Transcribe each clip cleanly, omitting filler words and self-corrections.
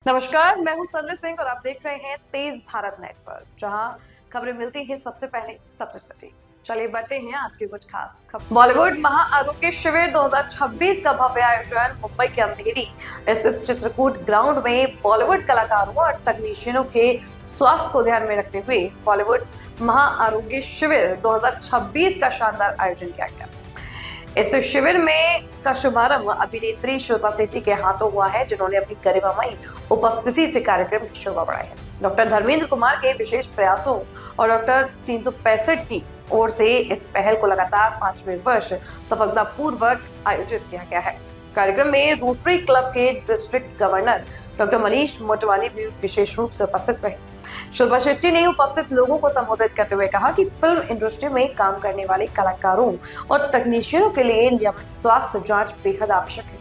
नमस्कार, मैं हूं संजय सिंह और आप देख रहे हैं तेज भारत नेटवर्क, जहां खबरें मिलती हैं सबसे पहले सबसे सटीक। चलिए बढ़ते हैं आज की कुछ खास खबर। बॉलीवुड महा आरोग्य शिविर 2026 का भव्य आयोजन मुंबई के अंधेरी स्थित चित्रकूट ग्राउंड में बॉलीवुड कलाकारों और तकनीशियनों के स्वास्थ्य को ध्यान में रखते हुए बॉलीवुड महा आरोग्य शिविर 2026 का शानदार आयोजन किया गया। इस शिविर में का शुभारंभ अभिनेत्री शिल्पा शेट्टी के हाथों हुआ है, जिन्होंने अपनी गरिमामयी उपस्थिति से कार्यक्रम की शोभा बढ़ाई है। डॉक्टर धर्मेंद्र कुमार के विशेष प्रयासों और डॉक्टर 365 की ओर से इस पहल को लगातार 5वें वर्ष सफलतापूर्वक आयोजित किया गया है। कार्यक्रम में रोटरी क्लब के district governor doctor Manish Motwani भी विशेष रूप से उपस्थित रहे। शिल्पा शेट्टी ने उपस्थित लोगों को संबोधित करते हुए कहा कि फिल्म इंडस्ट्री में काम करने वाले कलाकारों और तकनीशियनों के लिए नियमित स्वास्थ्य जांच बेहद आवश्यक है।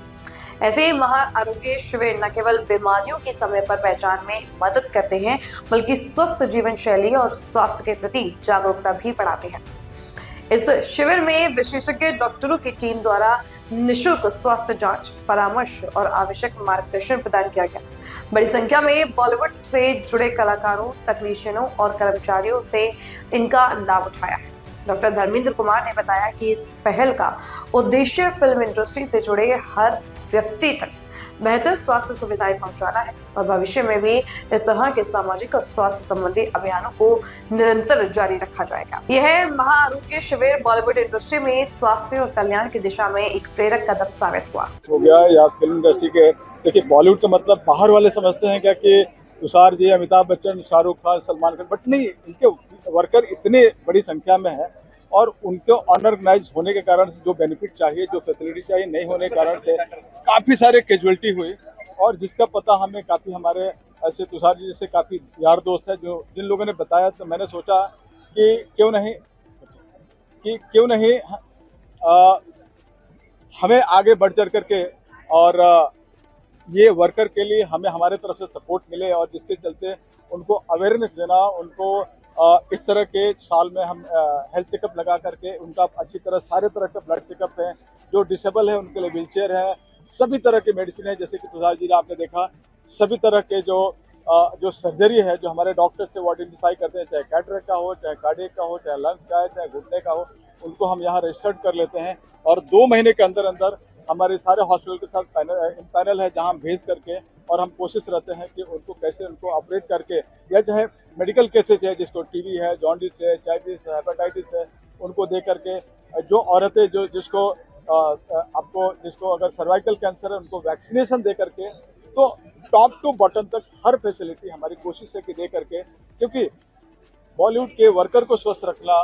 ऐसे महा आरोग्य शिविर न केवल बीमारियों की समय पर पहचान में मदद करते हैं, बल्कि स्वस्थ जीवन शैली और स्वास्थ्य के प्रति जागरूकता भी बढ़ाते हैं। इस शिविर में विशेषज्ञ डॉक्टरों की टीम द्वारा निःशुल्क स्वास्थ्य जांच, परामर्श और आवश्यक मार्गदर्शन प्रदान किया गया। बड़ी संख्या में बॉलीवुड से जुड़े कलाकारों, तकनीशियनों और कर्मचारियों से इनका लाभ उठाया है। डॉक्टर धर्मेंद्र कुमार ने बताया कि इस पहल का उद्देश्य फिल्म इंडस्ट्री से जुड़े हर व्यक्ति तक बेहतर स्वास्थ्य सुविधाएं पहुंचाना है और भविष्य में भी इस तरह के सामाजिक और स्वास्थ्य संबंधी अभियानों को निरंतर जारी रखा जाएगा। यह महा आरोग्य शिविर बॉलीवुड इंडस्ट्री में स्वास्थ्य और कल्याण की दिशा में एक प्रेरक कदम साबित हुआ हो गया। या फिल्म इंडस्ट्री के देखिए, बॉलीवुड का मतलब बाहर वाले समझते हैं क्या कि तुषार जी, अमिताभ बच्चन, शाहरुख खान, सलमान खान, बट नहीं, इनके वर्कर इतने बड़ी संख्या में है और उनको अनऑर्गेनाइज होने के कारण से जो बेनिफिट चाहिए, जो फैसिलिटी चाहिए, नहीं होने के कारण से काफ़ी सारे कैजुअलिटी हुई। और जिसका पता हमें काफ़ी हमारे ऐसे तुषार जी जैसे काफ़ी यार दोस्त है जो जिन लोगों ने बताया, तो मैंने सोचा कि क्यों नहीं हमें आगे बढ़ चढ़ करके और ये वर्कर के लिए हमें हमारे तरफ से सपोर्ट मिले और जिसके चलते उनको अवेयरनेस देना, उनको इस तरह के साल में हम हेल्थ चेकअप लगा करके उनका अच्छी तरह सारे तरह का ब्लड चेकअप है, जो डिसेबल है उनके लिए व्हीलचेयर है, सभी तरह के मेडिसिन है, जैसे कि तुषार जी ने आपने देखा, सभी तरह के जो सर्जरी है जो हमारे डॉक्टर से वो आइडेंटिफाई करते हैं, चाहे कैटरेक्ट का हो, चाहे कार्डियक का हो, चाहे लंग्स का है, चाहे घुटने का हो, उनको हम यहाँ रजिस्टर्ड कर लेते हैं और 2 महीने के अंदर अंदर हमारे सारे हॉस्पिटल के साथ पैनल है जहां हम भेज करके, और हम कोशिश रहते हैं कि उनको कैसे उनको ऑपरेट करके, या चाहे मेडिकल केसेस है जिसको टीबी है, जॉन्डिस है, चाइटिस है, हेपेटाइटिस है, उनको दे करके, जो औरतें जिसको अगर सर्वाइकल कैंसर है उनको वैक्सीनेशन दे करके, तो टॉप टू बॉटम तक हर फैसिलिटी हमारी कोशिश है कि दे करके, क्योंकि बॉलीवुड के वर्कर को स्वस्थ रखना,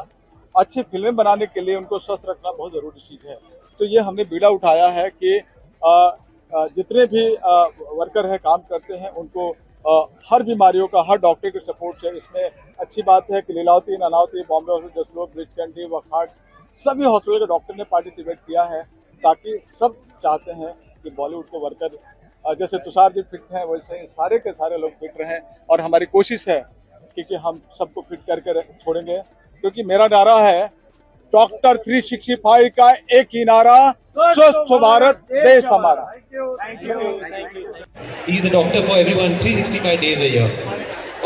अच्छी फिल्में बनाने के लिए उनको स्वस्थ रखना बहुत ज़रूरी चीज़ है। तो ये हमने बीड़ा उठाया है कि जितने भी वर्कर है काम करते हैं उनको हर बीमारियों का हर डॉक्टर के सपोर्ट है। इसमें अच्छी बात है कि लीलावती, नानावती, बॉम्बे हॉस्पिटल, जसलोक, ब्रिज कैंडी, वखाट, सभी हॉस्पिटल के डॉक्टर ने पार्टिसिपेट किया है, ताकि सब चाहते हैं कि बॉलीवुड को वर्कर जैसे तुषार जी फिट हैं वैसे ही सारे के सारे लोग फिट रहें, और हमारी कोशिश है कि हम सबको फिट करके छोड़ेंगे, क्योंकि मेरा नारा है डॉक्टर 365 का एक ही नारा, स्वस्थ भारत देश हमारा। He is the doctor for everyone 365 days a year.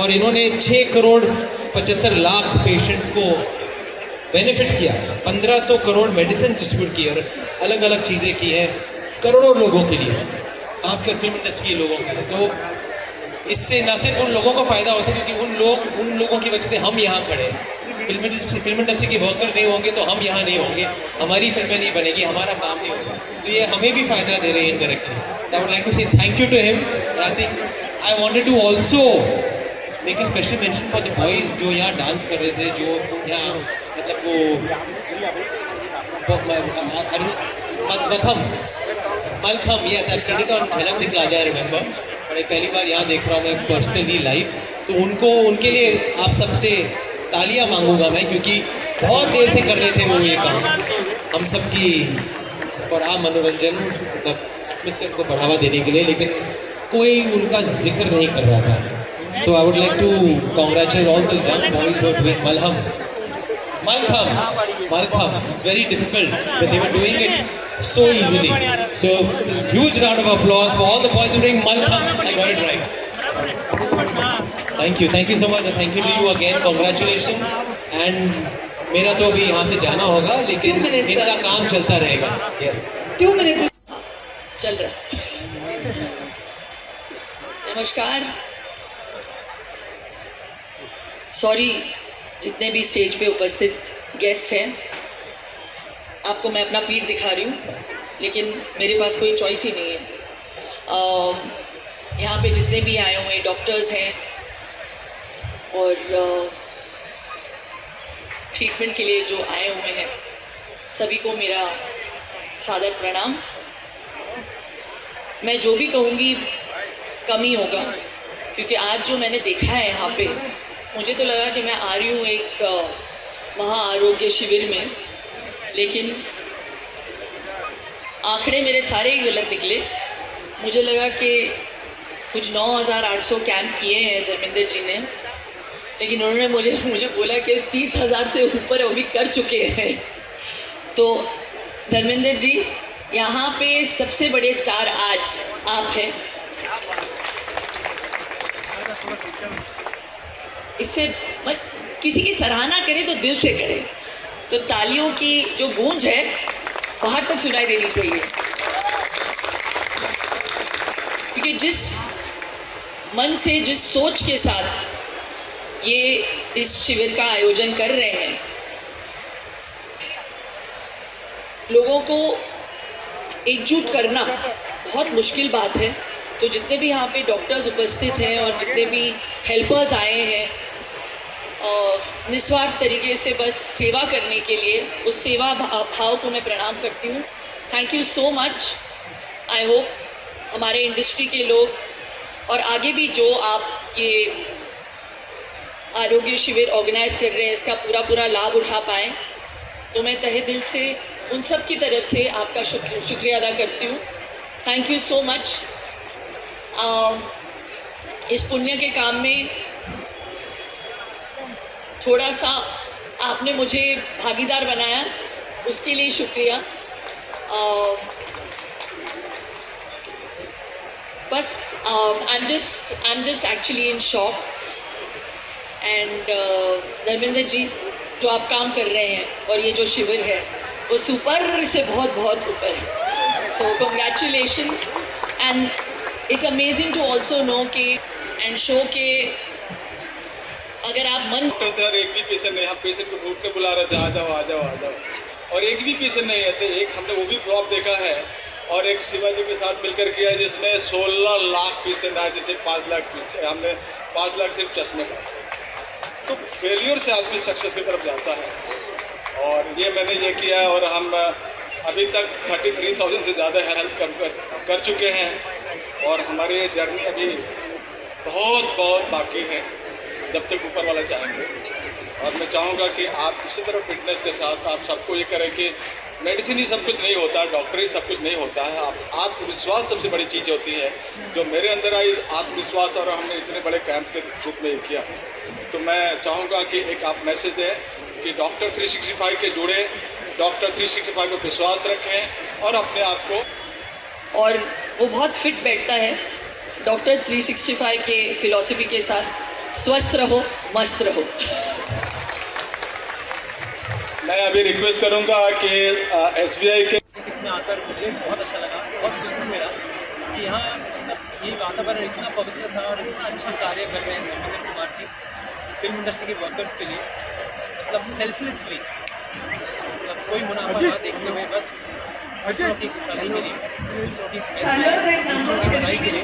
और इन्होंने 6 करोड़ 75 लाख पेशेंट्स को बेनिफिट किया, 1500 करोड़ मेडिसिन डिस्ट्रीब्यूट की और अलग अलग चीज़ें की हैं करोड़ों लोगों के लिए, खासकर फिल्म इंडस्ट्री के लोगों के लिए। तो इससे न सिर्फ उन लोगों को फ़ायदा होता है, क्योंकि उन लोगों की वजह से हम यहाँ खड़े हैं। फिल्म इंडस्ट्री के वर्कर्स नहीं होंगे तो हम यहाँ नहीं होंगे, हमारी फिल्में नहीं बनेगी, हमारा काम नहीं होगा, तो ये हमें भी फ़ायदा दे रहे हैं indirectly. I would like to say thank you to him. I think I wanted to also make a special mention for the boys जो यहाँ डांस कर रहे थे, जो यहाँ मतलब वो mallakhamb, yes I seen it on झलक दिखला जाए, रिमेंबर, और पहली बार यहाँ देख रहा हूँ मैं पर्सनली लाइव, तो उनके लिए आप सबसे तालियां मांगूंगा मैं, क्योंकि बहुत देर से कर रहे थे वो ये काम हम सबकी बड़ा मनोरंजन, मतलब एटमॉस्फेयर को बढ़ावा देने के लिए, लेकिन कोई उनका जिक्र नहीं कर रहा था। तो I would like to congratulate all this young boys for doing Malkham. It's very difficult, but they were doing it so easily. So huge round of applause for all the boys who are doing Malkham. I got it right. Thank you so much, thank you to you again, congratulations. And मेरा तो अभी यहाँ से जाना होगा, लेकिन 2 minutes, इनका sir. काम चलता रहेगा। Yes 2 minutes. चल रहा। नमस्कार। सॉरी जितने भी स्टेज पे उपस्थित गेस्ट हैं, आपको मैं अपना पीठ दिखा रही हूँ, लेकिन मेरे पास कोई चॉइस ही नहीं है। यहाँ पे जितने भी आए हुए डॉक्टर्स हैं और ट्रीटमेंट के लिए जो आए हुए हैं, सभी को मेरा सादर प्रणाम। मैं जो भी कहूँगी कम ही होगा, क्योंकि आज जो मैंने देखा है यहाँ पे, मुझे तो लगा कि मैं आ रही हूँ एक महाआरोग्य शिविर में, लेकिन आंकड़े मेरे सारे ही गलत निकले। मुझे लगा कि कुछ 9,800 कैंप किए हैं धर्मेंद्र जी ने, लेकिन उन्होंने मुझे बोला कि 30,000 से ऊपर अभी कर चुके हैं। तो धर्मेंद्र जी, यहाँ पे सबसे बड़े स्टार आज आप हैं। इससे मत किसी की सराहना करें तो दिल से करें, तो तालियों की जो गूंज है बाहर तक सुनाई देनी चाहिए, क्योंकि जिस मन से, जिस सोच के साथ ये इस शिविर का आयोजन कर रहे हैं, लोगों को एकजुट करना बहुत मुश्किल बात है। तो जितने भी यहाँ पे डॉक्टर्स उपस्थित हैं और जितने भी हेल्पर्स आए हैं, निस्वार्थ तरीके से बस सेवा करने के लिए, उस सेवा भाव को मैं प्रणाम करती हूँ। Thank you so much. I hope हमारे इंडस्ट्री के लोग और आगे भी जो आप ये आरोग्य शिविर ऑर्गेनाइज कर रहे हैं, इसका पूरा लाभ उठा पाएँ। तो मैं तहे दिल से उन सब की तरफ से आपका शुक्रिया अदा करती हूँ। Thank you so much. इस पुण्य के काम में थोड़ा सा आपने मुझे भागीदार बनाया, उसके लिए शुक्रिया। बस I am just actually in shock. And Dharmendra ji, जो आप काम कर रहे हैं और ये जो शिविर है, वो सुपर से बहुत ऊपर है। So congratulations. And it's amazing to also know के एंड शो के अगर आप मन डॉक्टर एक भी पेशेंट नहीं, हम पेशेंट को ढूंढ के बुला रहे थे, आ जाओ, और एक भी पेशेंट नहीं आते। एक हमने वो भी फ्लॉप देखा है, और एक शिवाजी के साथ मिलकर किया जिसमें 16 लाख पेशेंट आए, जैसे 5 लाख हमने 5 लाख सिर्फ चश्मे का। तो फेलियर से आदमी सक्सेस की तरफ जाता है, और ये मैंने ये किया, और हम अभी तक 33,000 से ज़्यादा हेल्प कर चुके हैं, और हमारी ये जर्नी अभी बहुत बाकी है, जब तक ऊपर वाला चाहेंगे। और मैं चाहूँगा कि आप इसी तरह फिटनेस के साथ आप सबको ये करें कि मेडिसिन ही सब कुछ नहीं होता, डॉक्टर ही सब कुछ नहीं होता है। आप आत्मविश्वास सबसे बड़ी चीज़ होती है, जो मेरे अंदर आई आत्मविश्वास, और हमने इतने बड़े कैंप के रूप में किया। तो मैं चाहूँगा कि एक आप मैसेज दें कि डॉक्टर 365 के जुड़े, डॉक्टर 365 को विश्वास रखें और अपने आप को, और वो बहुत फिट बैठता है डॉक्टर 365 के फिलॉसफी के साथ। स्वस्थ रहो, मस्त रहो। मैं अभी रिक्वेस्ट करूंगा कि SBI के में आकर मुझे बहुत अच्छा लगा, बहुत सुकून मिला कि यहाँ ये वातावरण इतना पवित्र था और इतना अच्छा कार्य कर रहे हैं धर्मेंद्र कुमार जी फिल्म इंडस्ट्री के वर्कर्स के लिए, मतलब सेल्फलेसली, मतलब कोई मुनाफा ना देखते हुए बस दूसरों की खुशहाली के लिए, दूसरों की भलाई के लिए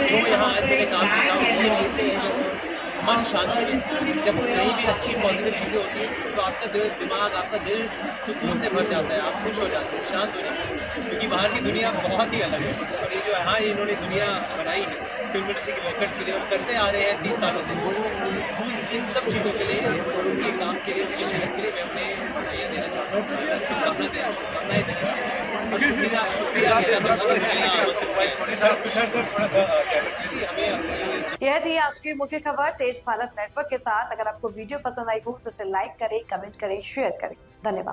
जो यहाँ आज मैंने काम किया, उससे मन शांत है। जब कहीं भी अच्छी पॉजिटिव चीज़ें होती हैं तो आपका दिमाग, आपका दिल सुकून से भर जाता है, आप खुश हो जाते हैं, शांत हो जाते हैं, क्योंकि बाहर की दुनिया बहुत ही अलग है। और ये जो यहाँ इन्होंने दुनिया बनाई है फिल्म इंडस्ट्री के वर्कर्स के लिए, और करते आ रहे हैं 30 सालों से, इन सब चीज़ों के लिए, उनके काम के लिए, उनकी मेहनत के लिए मैं अपने ये देना चाहता हूँ, शुभकामनाएँ देना और शुक्रिया यह थी आज की मुख्य खबर तेज भारत नेटवर्क के साथ। अगर आपको वीडियो पसंद आई हो तो इसे लाइक करें, कमेंट करें, शेयर करें। धन्यवाद।